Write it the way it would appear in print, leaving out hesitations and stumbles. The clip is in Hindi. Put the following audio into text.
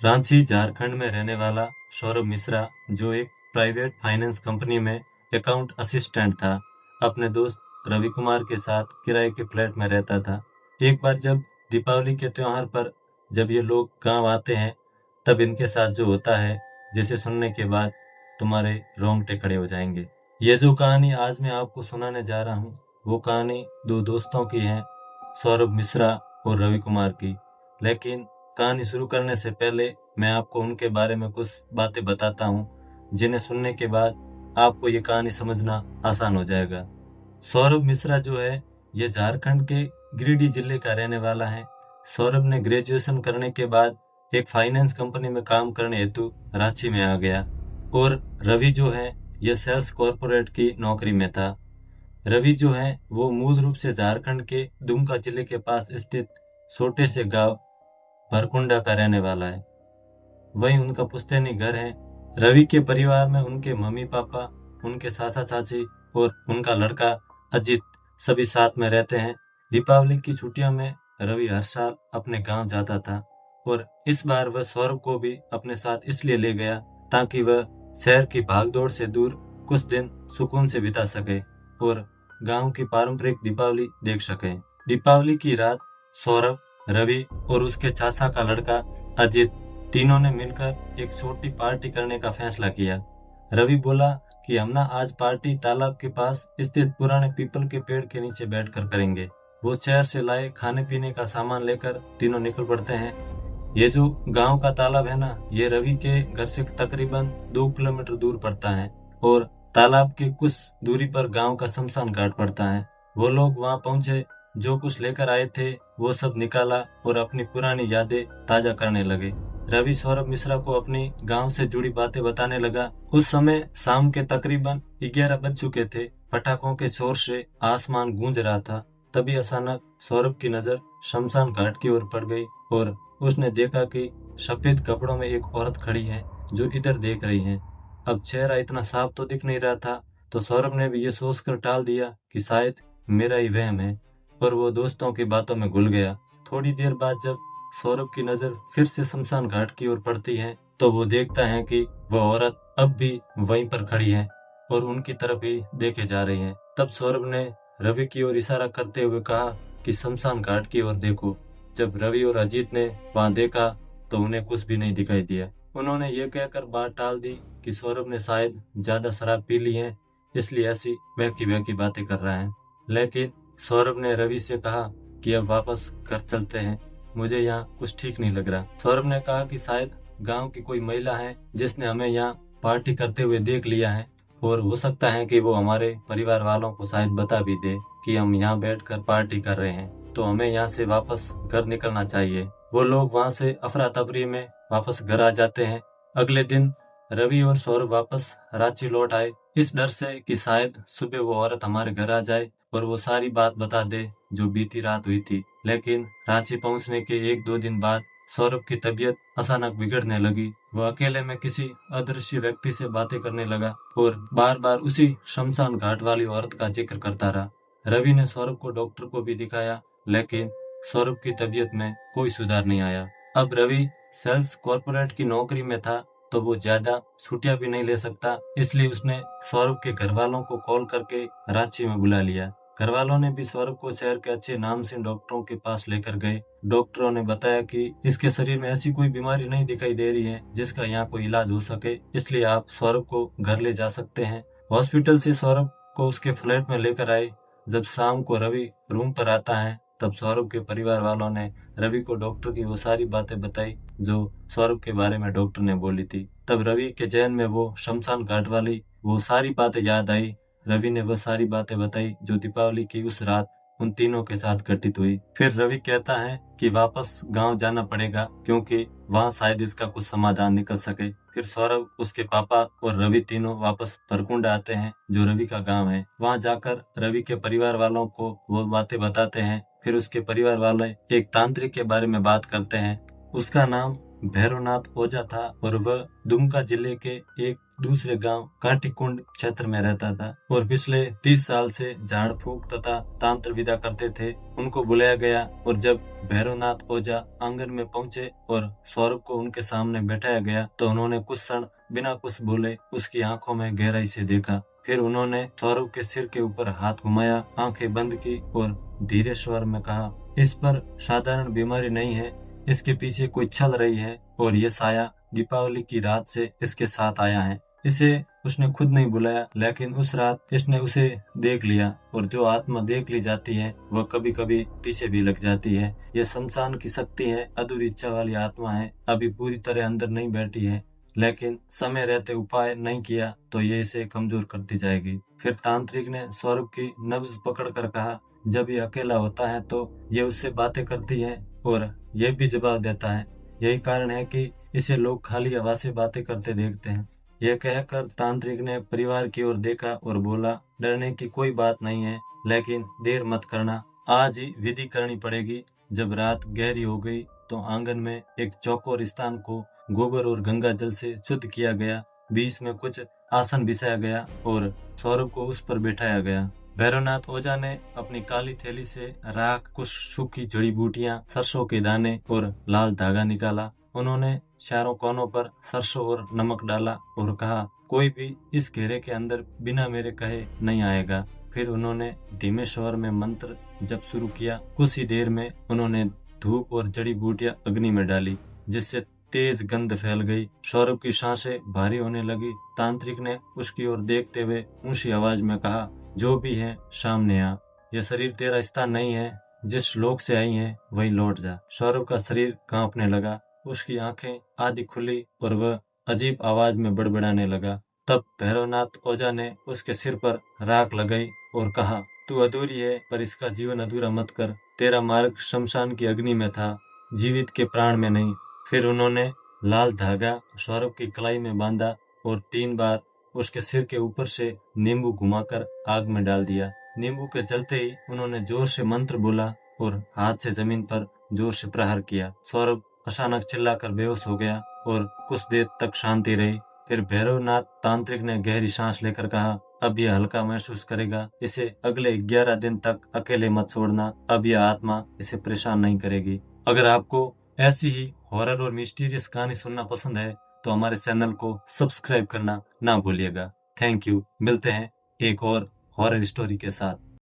रांची झारखंड में रहने वाला सौरभ मिश्रा, जो एक प्राइवेट फाइनेंस कंपनी में अकाउंट असिस्टेंट था, अपने दोस्त रवि कुमार के साथ किराए के फ्लैट में रहता था। एक बार जब दीपावली के त्योहार पर जब ये लोग गांव आते हैं, तब इनके साथ जो होता है, जिसे सुनने के बाद तुम्हारे रोंगटे खड़े हो जाएंगे। ये जो कहानी आज मैं आपको सुनाने जा रहा हूँ, वो कहानी दो दोस्तों की है, सौरभ मिश्रा और रवि कुमार की। लेकिन कहानी शुरू करने से पहले मैं आपको उनके बारे में कुछ बातें बताता हूँ, जिन्हें सुनने के बाद आपको ये कहानी समझना आसान हो जाएगा। सौरभ मिश्रा जो है, ये झारखंड के गिरिडीह जिले का रहने वाला है। सौरभ ने ग्रेजुएशन करने के बाद एक फाइनेंस कंपनी में काम करने हेतु रांची में आ गया, और रवि जो है, ये सेल्स कॉर्पोरेट की नौकरी में था। रवि जो है, वो मूल रूप से झारखंड के दुमका जिले के पास स्थित छोटे से गांव भरकुंडा का रहने वाला है। वहीं उनका पुश्तैनी घर है। रवि के परिवार में उनके मम्मी पापा, उनके चाचा चाची और उनका लड़का अजीत सभी साथ में रहते हैं। दीपावली की छुट्टियों में रवि हर साल अपने गांव जाता था, और इस बार वह सौरभ को भी अपने साथ इसलिए ले गया ताकि वह शहर की भागदौड़ से दूर कुछ दिन सुकून से बिता सके और गांव की पारंपरिक दीपावली देख सके। दीपावली की रात सौरभ, रवि और उसके चाचा का लड़का अजीत तीनों ने मिलकर एक छोटी पार्टी करने का फैसला किया। रवि बोला कि हम ना आज पार्टी तालाब के पास स्थित पुराने पीपल के पेड़ के नीचे बैठकर करेंगे। वो शहर से लाए खाने पीने का सामान लेकर तीनों निकल पड़ते हैं। ये जो गांव का तालाब है ना, ये रवि के घर से तकरीबन 2 किलोमीटर दूर पड़ता है, और तालाब की कुछ दूरी पर गांव का शमशान घाट पड़ता है। वो लोग वहां पहुंचे, जो कुछ लेकर आए थे वो सब निकाला और अपनी पुरानी यादें ताजा करने लगे। रवि सौरभ मिश्रा को अपनी गांव से जुड़ी बातें बताने लगा। उस समय शाम के तकरीबन 11 बज चुके थे। पटाखों के शोर से आसमान गूंज रहा था। तभी अचानक सौरभ की नजर शमशान घाट की ओर पड़ गई, और उसने देखा कि सफेद कपड़ों में एक औरत खड़ी है, जो इधर देख रही है। अब चेहरा इतना साफ तो दिख नहीं रहा था, तो सौरभ ने भी ये सोचकर टाल दिया कि शायद मेरा ही वहम है, पर वो दोस्तों की बातों में घुल गया। थोड़ी देर बाद जब सौरभ की नजर फिर से शमशान घाट की ओर पड़ती है, तो वो देखता है कि वह औरत अब भी वहीं पर खड़ी है और उनकी तरफ ही देखे जा रही है। तब सौरभ ने रवि की ओर इशारा करते हुए कहा कि शमशान घाट की ओर देखो। जब रवि और अजीत ने वहां देखा, तो उन्हें कुछ भी नहीं दिखाई दिया। उन्होंने ये कहकर बात टाल दी कि सौरभ ने शायद ज्यादा शराब पी ली है, इसलिए ऐसी बहकी बहकी बातें कर रहा है। लेकिन सौरभ ने रवि से कहा कि अब वापस घर चलते हैं, मुझे यहाँ कुछ ठीक नहीं लग रहा। सौरभ ने कहा कि शायद गांव की कोई महिला है जिसने हमें यहाँ पार्टी करते हुए देख लिया है, और हो सकता है कि वो हमारे परिवार वालों को शायद बता भी दे कि हम यहाँ बैठकर पार्टी कर रहे हैं, तो हमें यहाँ से वापस घर निकलना चाहिए। वो लोग वहाँ से अफरा तफरी में वापस घर आ जाते हैं। अगले दिन रवि और सौरभ वापस रांची लौट आए, इस डर से कि शायद सुबह वो औरत हमारे घर आ जाए और वो सारी बात बता दे जो बीती रात हुई थी। लेकिन रांची पहुंचने के 1-2 दिन बाद सौरभ की तबीयत अचानक बिगड़ने लगी। वो अकेले में किसी अदृश्य व्यक्ति से बातें करने लगा और बार बार उसी शमशान घाट वाली औरत का जिक्र करता रहा। रवि ने सौरभ को डॉक्टर को भी दिखाया, लेकिन सौरभ की तबीयत में कोई सुधार नहीं आया। अब रवि सेल्स कॉर्पोरेट की नौकरी में था, तो वो ज्यादा छुट्टियां भी नहीं ले सकता, इसलिए उसने सौरभ के घर वालों को कॉल करके रांची में बुला लिया। घर वालों ने भी सौरभ को शहर के अच्छे नामचीन डॉक्टरों के पास लेकर गए। डॉक्टरों ने बताया कि इसके शरीर में ऐसी कोई बीमारी नहीं दिखाई दे रही है जिसका यहाँ कोई इलाज हो सके, इसलिए आप सौरभ को घर ले जा सकते हैं। हॉस्पिटल से सौरभ को उसके फ्लैट में लेकर आए। जब शाम को रवि रूम पर आता है, तब सौरभ के परिवार वालों ने रवि को डॉक्टर की वो सारी बातें बताई जो सौरभ के बारे में डॉक्टर ने बोली थी। तब रवि के जहन में वो शमशान घाट वाली वो सारी बातें याद आई। रवि ने वह सारी बातें बताई जो दीपावली की उस रात उन तीनों के साथ घटित हुई। फिर रवि कहता है कि वापस गांव जाना पड़ेगा, क्योंकि वहां शायद इसका कुछ समाधान निकल सके। फिर सौरभ, उसके पापा और रवि तीनों वापस भरकुंडा आते हैं, जो रवि का गांव है। वहां जाकर रवि के परिवार वालों को वो बातें बताते हैं। फिर उसके परिवार वाले एक तांत्रिक के बारे में बात करते हैं। उसका नाम भैरवनाथ ओझा था और वह दुमका जिले के एक दूसरे गांव काटीकुंड क्षेत्र में रहता था और पिछले 30 साल से झाड़ फूंक तथा तांत्र विदा करते थे। उनको बुलाया गया और जब भैरवनाथ ओझा आंगन में पहुंचे और सौरभ को उनके सामने बैठाया गया तो उन्होंने कुछ क्षण बिना कुछ बोले उसकी आंखों में गहराई से देखा। फिर उन्होंने सौरभ के सिर के ऊपर हाथ घुमाया, आंखें बंद की और धीरे स्वर में कहा, इस पर साधारण बीमारी नहीं है, इसके पीछे कोई चल रही है और ये साया दीपावली की रात से इसके साथ आया है। इसे उसने खुद नहीं बुलाया, लेकिन उस रात इसने उसे देख लिया और जो आत्मा देख ली जाती है वह कभी कभी पीछे भी लग जाती है। यह शमशान की शक्ति है, अधूरी इच्छा वाली आत्मा है, अभी पूरी तरह अंदर नहीं बैठी है, लेकिन समय रहते उपाय नहीं किया तो ये इसे कमजोर करती जाएगी। फिर तांत्रिक ने सौरभ की नब्ज पकड़कर कहा, जब ये अकेला होता है तो ये उससे बातें करती है और ये भी जवाब देता है। यही कारण है कि इसे लोग खाली हवा से बातें करते देखते हैं। यह कहकर तांत्रिक ने परिवार की ओर देखा और बोला, डरने की कोई बात नहीं है, लेकिन देर मत करना, आज ही विधि करनी पड़ेगी। जब रात गहरी हो गई तो आंगन में एक चौकोर स्थान को गोबर और गंगा जल से शुद्ध किया गया, बीच में कुछ आसन बिछाया गया और सौरभ को उस पर बैठाया गया। भैरवनाथ ओझा ने अपनी काली थैली से राख, कुछ सूखी जड़ी बूटियां, सरसों के दाने और लाल धागा निकाला। उन्होंने चारों कोनों पर सरसों और नमक डाला और कहा, कोई भी इस घेरे के अंदर बिना मेरे कहे नहीं आएगा। फिर उन्होंने धीमे स्वर में मंत्र जप शुरू किया। कुछ ही देर में उन्होंने धूप और जड़ी बूटियां अग्नि में डाली, जिससे तेज गंध फैल गई। सौरभ की सांसें भारी होने लगी। तांत्रिक ने उसकी ओर देखते हुए ऊंची आवाज में कहा, जो भी है सामने आ, यह शरीर तेरा स्थान नहीं है, जिस लोक से आई है वही लौट जा। सौरभ का शरीर कांपने लगा, उसकी आंखें आधी खुली और वह अजीब आवाज में बड़बड़ाने लगा। तब भैरवनाथ ओझा ने उसके सिर पर राख लगाई और कहा, तू अधूरी है पर इसका जीवन अधूरा मत कर, तेरा मार्ग शमशान की अग्नि में था, जीवित के प्राण में नहीं। फिर उन्होंने लाल धागा सौरभ की कलाई में बांधा और 3 बार उसके सिर के ऊपर से नींबू घुमाकर आग में डाल दिया। नींबू के जलते ही उन्होंने जोर से मंत्र बोला और हाथ से जमीन पर जोर से प्रहार किया। सौरभ अचानक चिल्लाकर बेहोश हो गया और कुछ देर तक शांति रही। फिर भैरवनाथ तांत्रिक ने गहरी सांस लेकर कहा, अब यह हल्का महसूस करेगा, इसे अगले 11 दिन तक अकेले मत छोड़ना, अब यह आत्मा इसे परेशान नहीं करेगी। अगर आपको ऐसी ही हॉरर और मिस्टीरियस कहानी सुनना पसंद है तो हमारे चैनल को सब्सक्राइब करना ना भूलिएगा। Thank you. मिलते हैं एक और हॉरर स्टोरी के साथ।